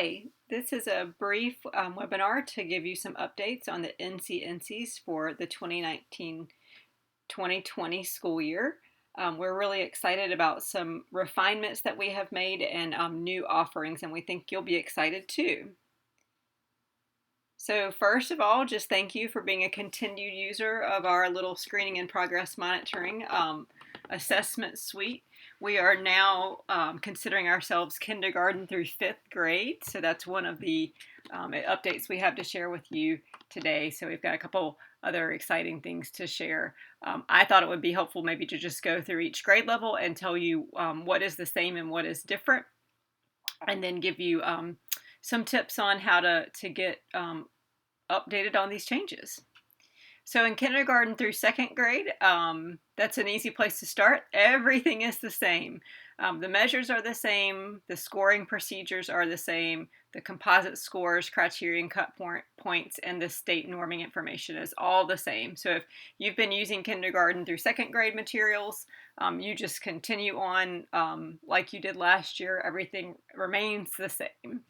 Hi, this is a brief webinar to give you some updates on the ENSIs for the 2019-2020 school year. We're really excited about some refinements that we have made and new offerings, and we think you'll be excited too. So first of all, just thank you for being a continued user of our little screening and progress monitoring assessment suite. We are now considering ourselves kindergarten through 5th grade, so that's one of the updates we have to share with you today. So we've got a couple other exciting things to share. I thought it would be helpful maybe to just go through each grade level and tell you what is the same and what is different, and then give you some tips on how to get updated on these changes. So in kindergarten through 2nd grade, that's an easy place to start. Everything is the same. The measures are the same, the scoring procedures are the same, the composite scores, criterion cut points, and the state norming information is all the same. So if you've been using kindergarten through 2nd grade materials, you just continue on like you did last year. Everything remains the same.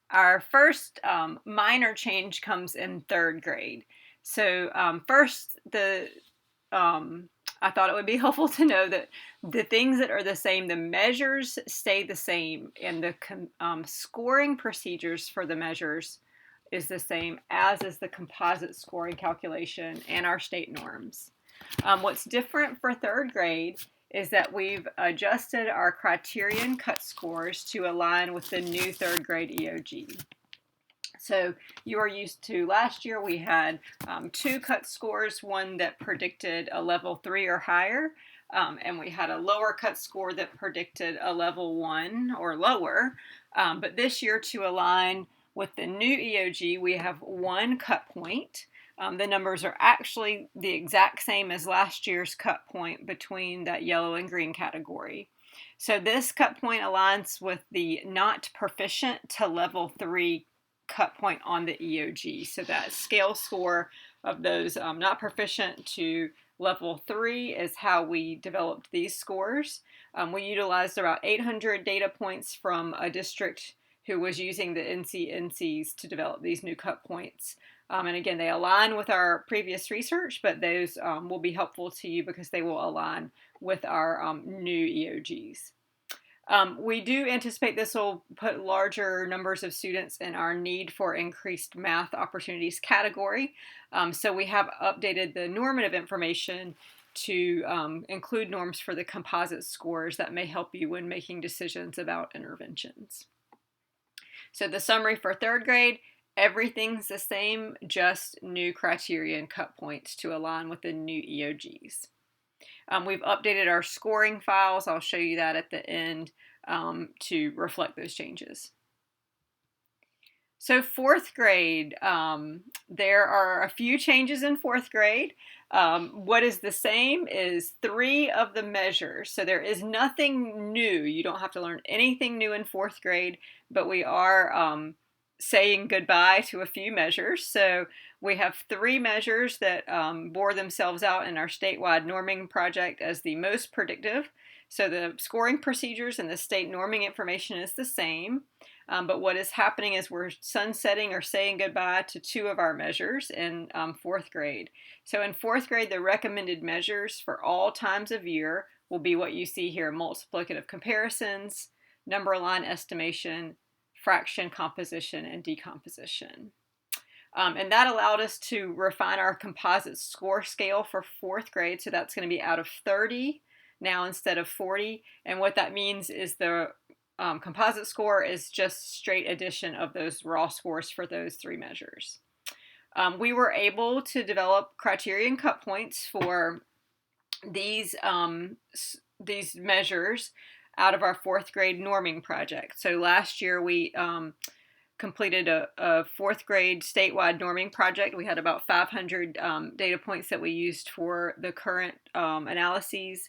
Our first minor change comes in 3rd grade. So first, I thought it would be helpful to know that the things that are the same, the measures stay the same, and the scoring procedures for the measures is the same, as is the composite scoring calculation and our state norms. What's different for 3rd grade is that we've adjusted our criterion cut scores to align with the new 3rd grade EOG. So you are used to, last year we had 2 cut scores, one that predicted a level 3 or higher, and we had a lower cut score that predicted a level 1 or lower. But this year, to align with the new EOG, we have 1 cut point. The numbers are actually the exact same as last year's cut point between that yellow and green category. So this cut point aligns with the not proficient to level 3 cut point on the EOG. So that scale score of those not proficient to level 3 is how we developed these scores. We utilized about 800 data points from a district who was using the ENSIs to develop these new cut points. And again, they align with our previous research, but those will be helpful to you because they will align with our new EOGs. We do anticipate this will put larger numbers of students in our need for increased math opportunities category. So we have updated the normative information to include norms for the composite scores that may help you when making decisions about interventions. So the summary for 3rd grade, everything's the same, just new criterion cut points to align with the new EOGs. We've updated our scoring files. I'll show you that at the end to reflect those changes. So 4th grade, there are a few changes in 4th grade. What is the same is 3 of the measures. So there is nothing new. You don't have to learn anything new in 4th grade, but we are saying goodbye to a few measures. So we have 3 measures that bore themselves out in our statewide norming project as the most predictive. So the scoring procedures and the state norming information is the same, but what is happening is we're sunsetting or saying goodbye to 2 of our measures in 4th grade. So in 4th grade, the recommended measures for all times of year will be what you see here: multiplicative comparisons, number line estimation, fraction composition, and decomposition. And that allowed us to refine our composite score scale for 4th grade. So that's going to be out of 30 now instead of 40. And what that means is the composite score is just straight addition of those raw scores for those 3 measures. We were able to develop criterion cut points for these measures out of our 4th grade norming project. So last year we completed a 4th grade statewide norming project. We had about 500 data points that we used for the current analyses.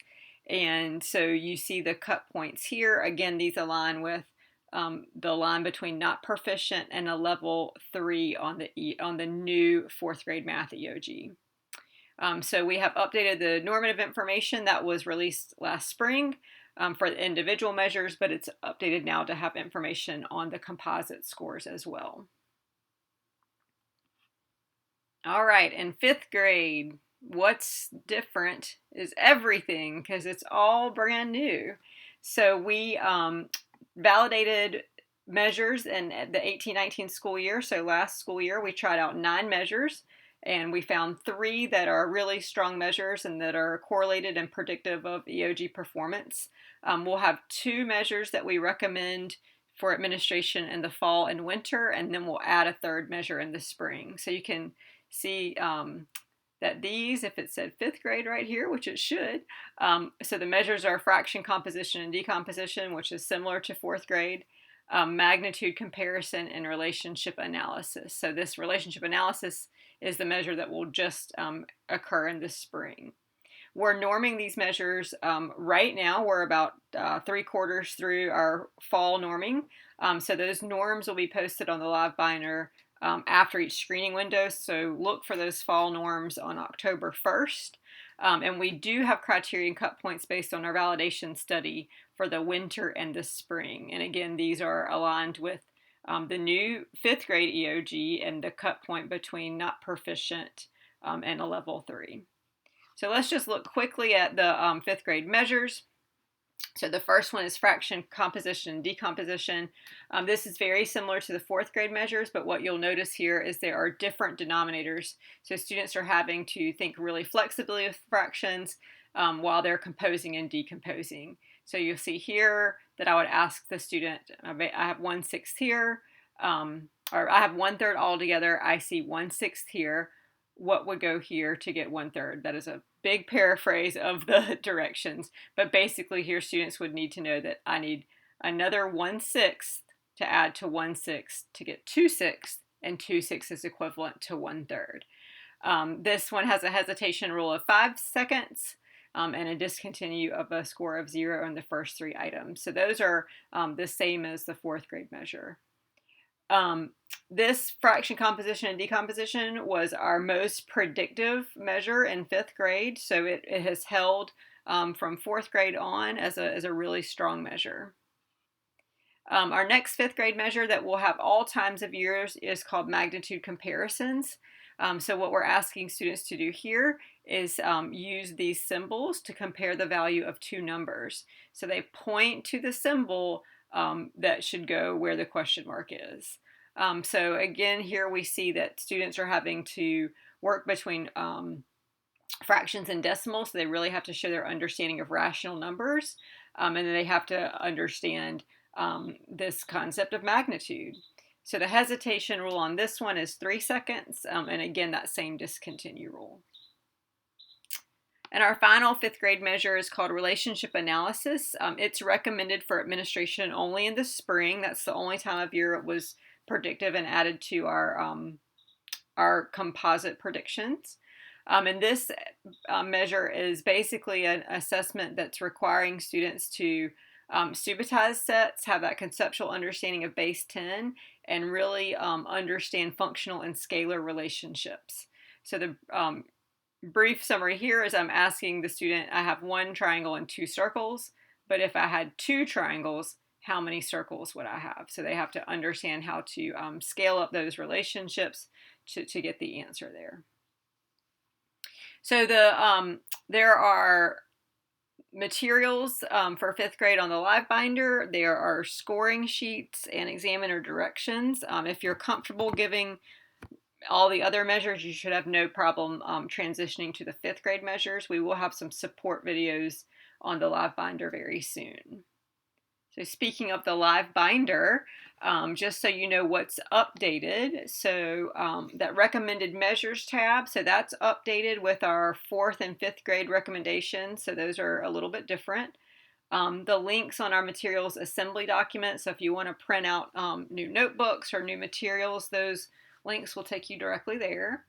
And so you see the cut points here. Again, these align with the line between not proficient and a level 3 on the new 4th grade math EOG. So we have updated the normative information that was released last spring. for the individual measures, but it's updated now to have information on the composite scores as well. All right, in 5th grade, what's different is everything because it's all brand new. So we validated measures in the 18-19 school year. So last school year, we tried out 9 measures and we found 3 that are really strong measures and that are correlated and predictive of EOG performance. We'll have 2 measures that we recommend for administration in the fall and winter, and then we'll add a 3rd measure in the spring. So you can see that these, if it said 5th grade right here, which it should, so the measures are fraction composition and decomposition, which is similar to 4th grade, magnitude comparison, and relationship analysis. So this relationship analysis is the measure that will just occur in the spring. We're norming these measures right now. We're about 3/4 through our fall norming. So those norms will be posted on the live binder after each screening window. So look for those fall norms on October 1st. And we do have criteria and cut points based on our validation study for the winter and the spring. And again, these are aligned with the new 5th grade EOG and the cut point between not proficient and a level 3. So let's just look quickly at the 5th grade measures. So the first one is fraction composition and decomposition. This is very similar to the 4th grade measures, but what you'll notice here is there are different denominators. So students are having to think really flexibly with fractions while they're composing and decomposing. So you'll see here that I would ask the student, I have 1/6 here, or I have 1/3 altogether. I see 1/6 here. What would go here to get 1/3? That is a big paraphrase of the directions, but basically here students would need to know that I need another 1/6 to add to 1/6 to get 2/6, and 2/6 is equivalent to 1/3. This one has a hesitation rule of 5 seconds and a discontinue of a score of 0 in the first 3 items. So those are the same as the 4th grade measure. This fraction composition and decomposition was our most predictive measure in 5th grade, so it has held from 4th grade on as a really strong measure. Our next 5th grade measure that we'll have all times of years is called magnitude comparisons. So what we're asking students to do here is use these symbols to compare the value of 2 numbers. So they point to the symbol that should go where the question mark is. So again, here we see that students are having to work between fractions and decimals, so they really have to show their understanding of rational numbers, and then they have to understand this concept of magnitude. So the hesitation rule on this one is 3 seconds, and again, that same discontinue rule. And our final 5th grade measure is called relationship analysis. It's recommended for administration only in the spring. That's the only time of year it was predictive and added to our composite predictions. And this measure is basically an assessment that's requiring students to subitize sets, have that conceptual understanding of base 10, and really understand functional and scalar relationships. So the brief summary here is I'm asking the student, I have 1 triangle and 2 circles, but if I had 2 triangles, how many circles would I have? So they have to understand how to scale up those relationships to get the answer there. So there are materials for 5th grade on the live binder. There are scoring sheets and examiner directions. If you're comfortable giving all the other measures, you should have no problem transitioning to the 5th grade measures. We will have some support videos on the live binder very soon. So speaking of the live binder, just so you know what's updated, so that recommended measures tab, so that's updated with our 4th and 5th grade recommendations, so those are a little bit different. The links on our materials assembly document, so if you want to print out new notebooks or new materials, those links will take you directly there.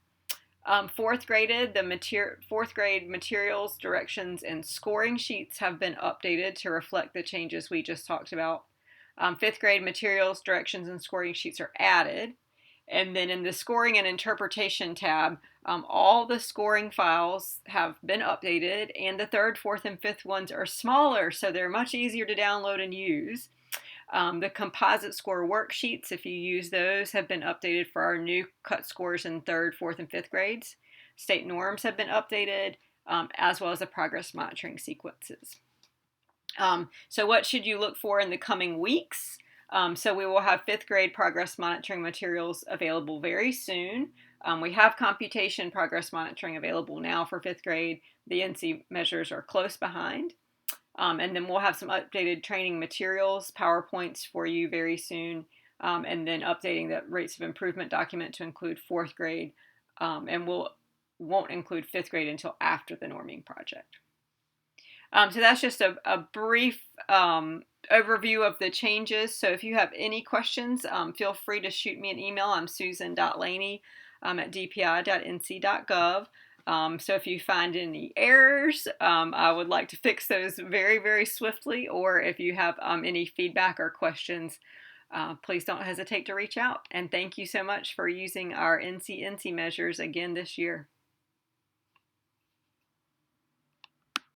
4th grade materials, directions, and scoring sheets have been updated to reflect the changes we just talked about. 5th grade materials, directions, and scoring sheets are added. And then in the scoring and interpretation tab, all the scoring files have been updated, and the third, fourth, and fifth ones are smaller, so they're much easier to download and use. The composite score worksheets, if you use those, have been updated for our new cut scores in third, fourth, and fifth grades. State norms have been updated, as well as the progress monitoring sequences. So what should you look for in the coming weeks? So we will have fifth grade progress monitoring materials available very soon. We have computation progress monitoring available now for fifth grade. The ENSI measures are close behind. And then we'll have some updated training materials, PowerPoints for you very soon, and then updating the rates of improvement document to include fourth grade, and won't include fifth grade until after the norming project. So that's just a brief overview of the changes. So if you have any questions, feel free to shoot me an email. I'm susan.laney at dpi.nc.gov. So if you find any errors, I would like to fix those very, very swiftly. Or if you have any feedback or questions, please don't hesitate to reach out. And thank you so much for using our ENSI measures again this year.